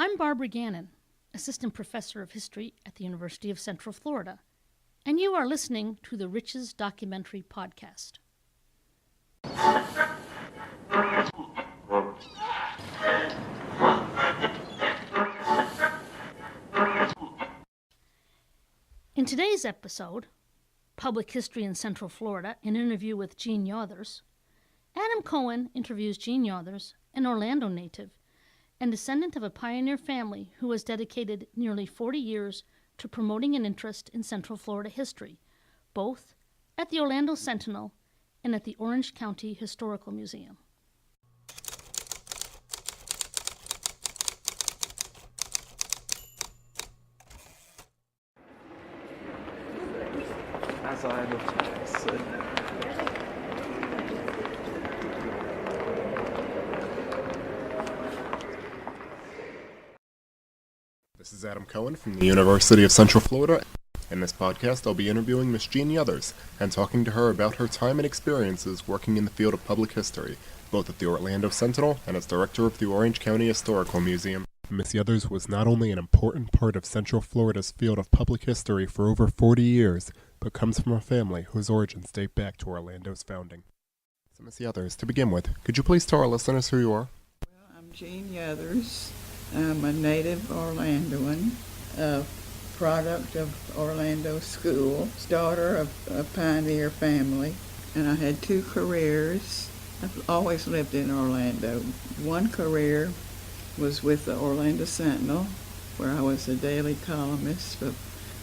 I'm Barbara Gannon, Assistant Professor of History at the University of Central Florida, and you are listening to the RICHES Documentary Podcast. In today's episode, Public History in Central Florida, an interview with Jean Yothers, Adam Cohen interviews Jean Yothers, an Orlando native, and descendant of a pioneer family who has dedicated nearly 40 years to promoting an interest in Central Florida history, both at the Orlando Sentinel and at the Orange County Historical Museum. This is Adam Cohen from the University of Central Florida. In this podcast, I'll be interviewing Miss Jean Yothers and talking to her about her time and experiences working in the field of public history, both at the Orlando Sentinel and as director of the Orange County Historical Museum. Miss Yothers was not only an important part of Central Florida's field of public history for over 40 years, but comes from a family whose origins date back to Orlando's founding. So Miss Yothers, to begin with, could you please tell our listeners who you are? Well, I'm Jean Yothers. I'm a native Orlandoan, a product of Orlando School, daughter of a pioneer family, and I had two careers. I've always lived in Orlando. One career was with the Orlando Sentinel, where I was a daily columnist for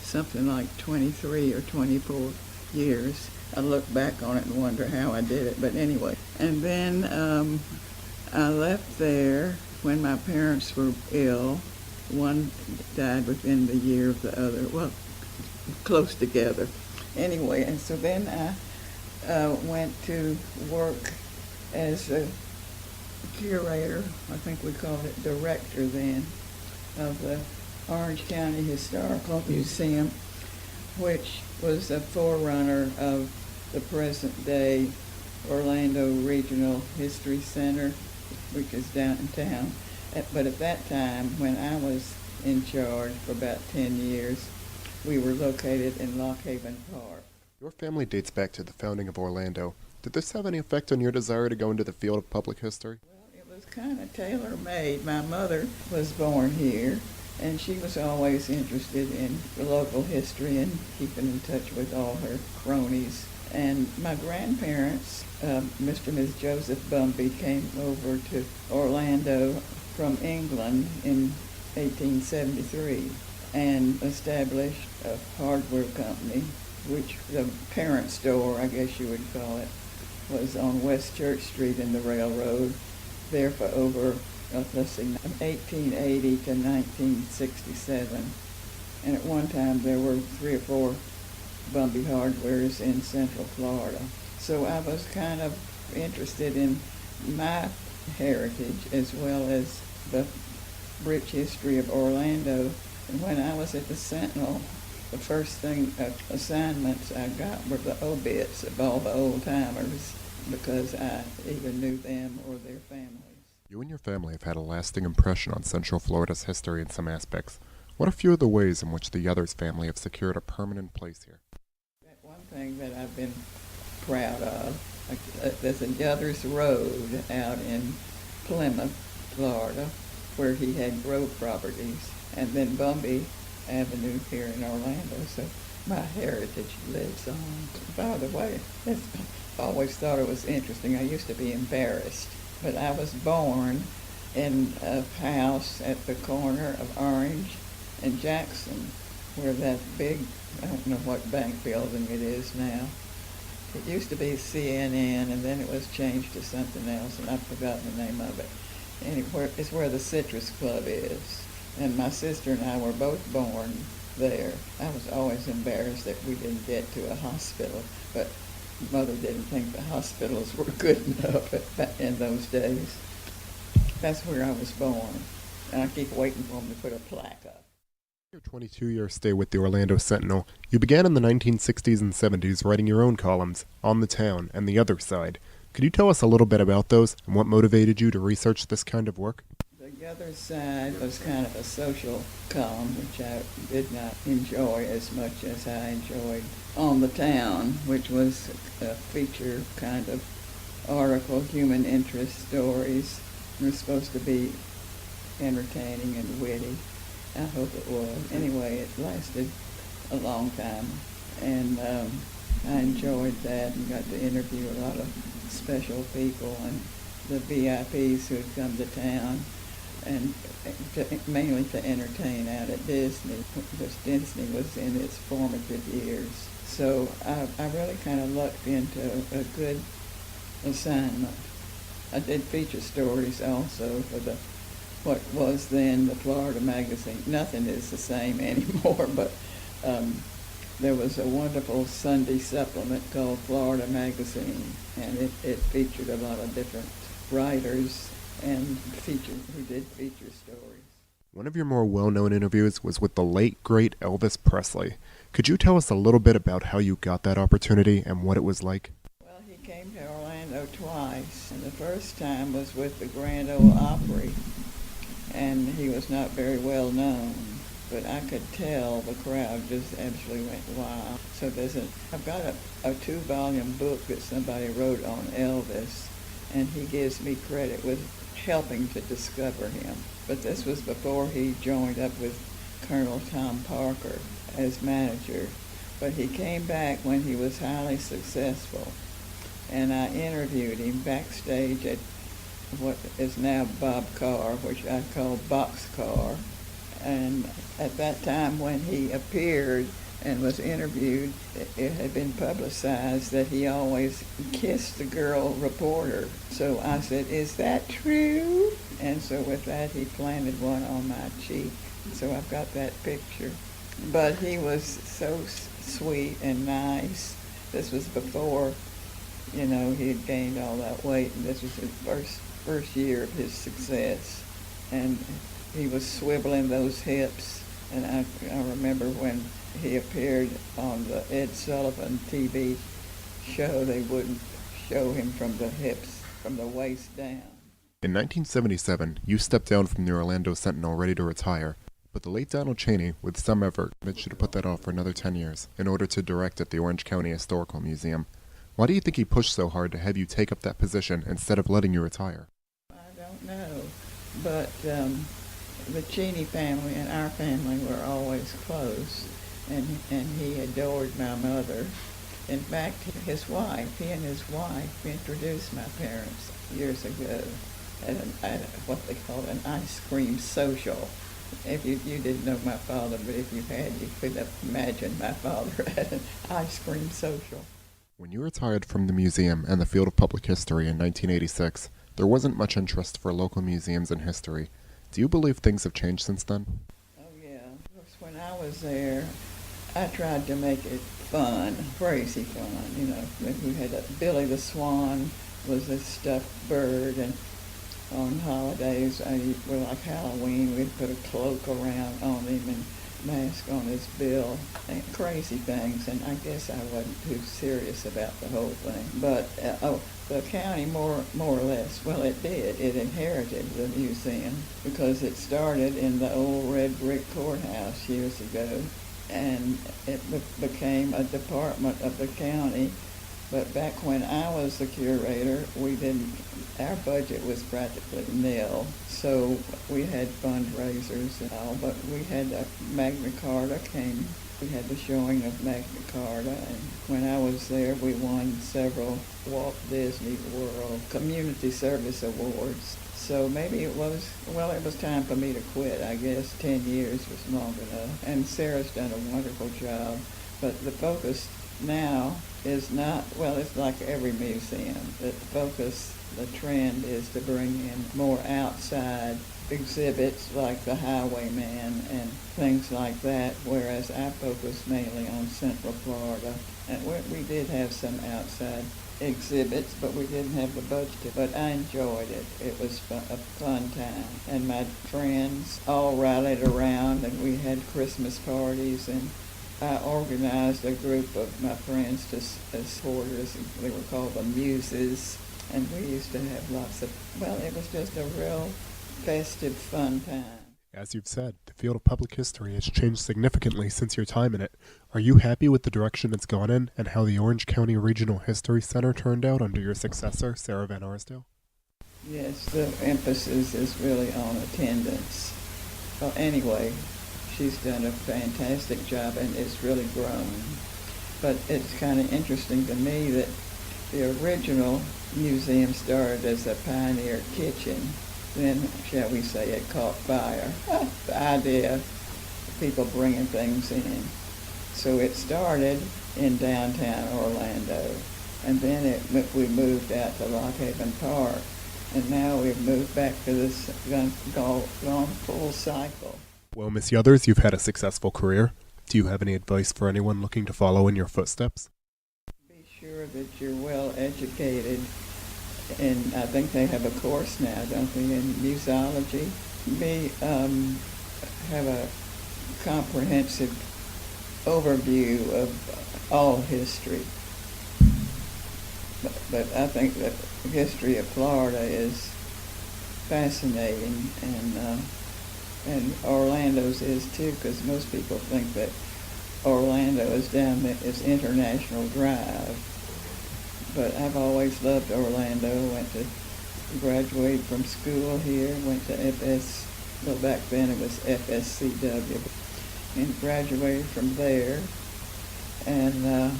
something like 23 or 24 years. I look back on it and wonder how I did it, but anyway. And then I left there when my parents were ill. One died within the year of the other, well, close together. Anyway, and so then I went to work as a curator, I think we called it director then, of the Orange County Historical Museum, which was a forerunner of the present-day Orlando Regional History Center, which is downtown. But at that time, when I was in charge for about 10 years, we were located in Lock Haven Park. Your family dates back to the founding of Orlando. Did this have any effect on your desire to go into the field of public history? Well, it was kind of tailor-made. My mother was born here, and she was always interested in the local history and keeping in touch with all her cronies. And my grandparents, Mr. and Ms. Joseph Bumby, came over to Orlando from England in 1873 and established a hardware company, which the parent store, I guess you would call it, was on West Church Street in the railroad, there for over, 1880 to 1967. And at one time there were 3 or 4 Bumby Hardwares in Central Florida. So I was kind of interested in my heritage as well as the rich history of Orlando. And when I was at the Sentinel, the first assignments I got were the obits of all the old-timers, because I either knew them or their families. You and your family have had a lasting impression on Central Florida's history in some aspects. What are a few of the ways in which the Yothers family have secured a permanent place here? One thing that I've been proud of, there's a Yothers Road out in Plymouth, Florida, where he had grove properties, and then Bumby Avenue here in Orlando, so my heritage lives on. By the way, I always thought it was interesting. I used to be embarrassed, but I was born in a house at the corner of Orange and Jackson, where that big, I don't know what bank building it is now. It used to be CNN, and then it was changed to something else, and I've forgotten the name of it. Anywhere, it's where the Citrus Club is. And my sister and I were both born there. I was always embarrassed that we didn't get to a hospital, but Mother didn't think the hospitals were good enough in those days. That's where I was born, and I keep waiting for them to put a plaque up. Your 22-year stay with the Orlando Sentinel, you began in the 1960s and 70s writing your own columns, On the Town and The Other Side. Could you tell us a little bit about those and what motivated you to research this kind of work? The The other side was kind of a social column, which I did not enjoy as much as I enjoyed On the Town, which was a feature kind of article, human interest stories. It was supposed to be entertaining and witty. I hope it was. Anyway, it lasted a long time, and I enjoyed that and got to interview a lot of special people and the VIPs who had come to town, and mainly to entertain out at Disney, because Disney was in its formative years. So I really kind of lucked into a good assignment. I did feature stories also for what was then the Florida magazine. Nothing is the same anymore, but there was a wonderful Sunday supplement called Florida Magazine, and it featured a lot of different writers and who did feature stories. One of your more well-known interviews was with the late, great Elvis Presley. Could you tell us a little bit about how you got that opportunity and what it was like? Well, he came to Orlando twice, and the first time was with the Grand Ole Opry, and he was not very well known, but I could tell the crowd just absolutely went wild. So I've got a 2-volume book that somebody wrote on Elvis, and he gives me credit with helping to discover him. But this was before he joined up with Colonel Tom Parker as manager. But he came back when he was highly successful, and I interviewed him backstage at what is now Bob Carr, which I call Boxcar. And at that time when he appeared and was interviewed, it had been publicized that he always kissed the girl reporter. So I said, "Is that true?" And so with that, he planted one on my cheek. So I've got that picture. But he was so sweet and nice. This was before, he had gained all that weight, and this was his first year of his success. And he was swiveling those hips, and I remember when he appeared on the Ed Sullivan TV show, they wouldn't show him from the hips, from the waist down. In 1977, you stepped down from the Orlando Sentinel ready to retire, but the late Donald Chaney, with some effort, convinced you to put that off for another 10 years in order to direct at the Orange County Historical Museum. Why do you think he pushed so hard to have you take up that position instead of letting you retire? I don't know, but the Cheney family and our family were always close, and he adored my mother. In fact, he and his wife introduced my parents years ago at what they called an ice cream social. If you didn't know my father, but if you had, you could imagine my father at an ice cream social. When you retired from the museum and the field of public history in 1986, there wasn't much interest for local museums and history. Do you believe things have changed since then? Oh, yeah. When I was there, I tried to make it fun, crazy fun, We had Billy the Swan was a stuffed bird, and on holidays, like Halloween, we'd put a cloak around on him and mask on his bill, and crazy things, and I guess I wasn't too serious about the whole thing. But the county more or less, well, it did. It inherited the museum because it started in the old red brick courthouse years ago, and it became a department of the county. But back when I was the curator, our budget was practically nil. So we had fundraisers and all, but we had Magna Carta came. We had the showing of Magna Carta, and when I was there, we won several Walt Disney World Community Service Awards. So maybe it was time for me to quit. I guess 10 years was long enough. And Sarah's done a wonderful job, but the focus now is not, it's like every museum. The trend is to bring in more outside exhibits like the Highwayman and things like that, whereas I focus mainly on Central Florida. And we did have some outside exhibits, but we didn't have the budget. But I enjoyed it. It was a fun time. And my friends all rallied around, and we had Christmas parties, and I organized a group of my friends as supporters. They were called the Muses, and we used to have lots of, it was just a real festive, fun time. As you've said, the field of public history has changed significantly since your time in it. Are you happy with the direction it's gone in and how the Orange County Regional History Center turned out under your successor, Sarah Van Arsdale? Yes, the emphasis is really on attendance. Well, anyway, she's done a fantastic job and it's really grown. But it's kind of interesting to me that the original museum started as a pioneer kitchen. Then, shall we say, it caught fire. The idea of people bringing things in. So it started in downtown Orlando, and then we moved out to Lock Haven Park, and now we've moved back to this gone full cycle. Well, Miss Yothers, you've had a successful career. Do you have any advice for anyone looking to follow in your footsteps? Be sure that you're well educated. And I think they have a course now, don't they, in museology? Have a comprehensive overview of all history. But I think that the history of Florida is fascinating, and Orlando's is too, because most people think that Orlando is down there, is International Drive. But I've always loved Orlando. Graduated from school here, went to back then it was FSCW, and graduated from there. And I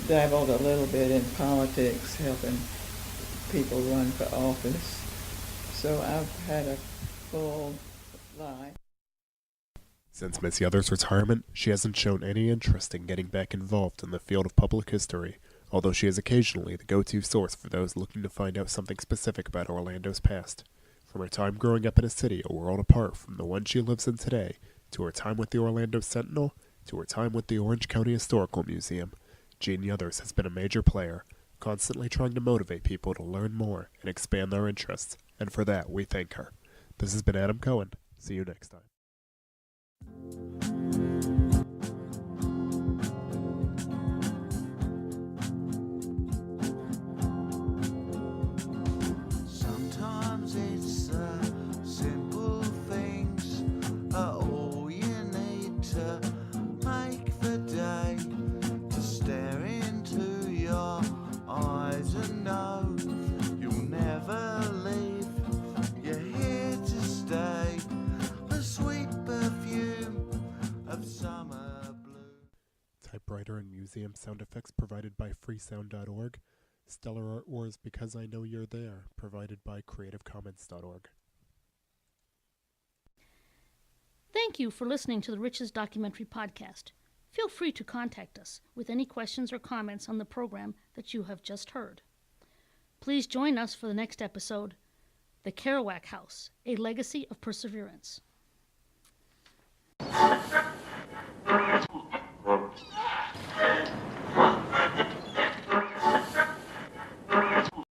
dabbled a little bit in politics, helping people run for office. So I've had a full life. Since Miss Yothers' retirement, she hasn't shown any interest in getting back involved in the field of public history, although she is occasionally the go-to source for those looking to find out something specific about Orlando's past. From her time growing up in a city a world apart from the one she lives in today, to her time with the Orlando Sentinel, to her time with the Orange County Historical Museum, Jean Yothers has been a major player, constantly trying to motivate people to learn more and expand their interests, and for that we thank her. This has been Adam Cohen. See you next time. Typewriter and museum sound effects provided by freesound.org. Stellar Art Wars Because I Know You're There, provided by creativecommons.org. Thank you for listening to the Riches Documentary Podcast. Feel free to contact us with any questions or comments on the program that you have just heard. Please join us for the next episode, The Kerouac House, A Legacy of Perseverance.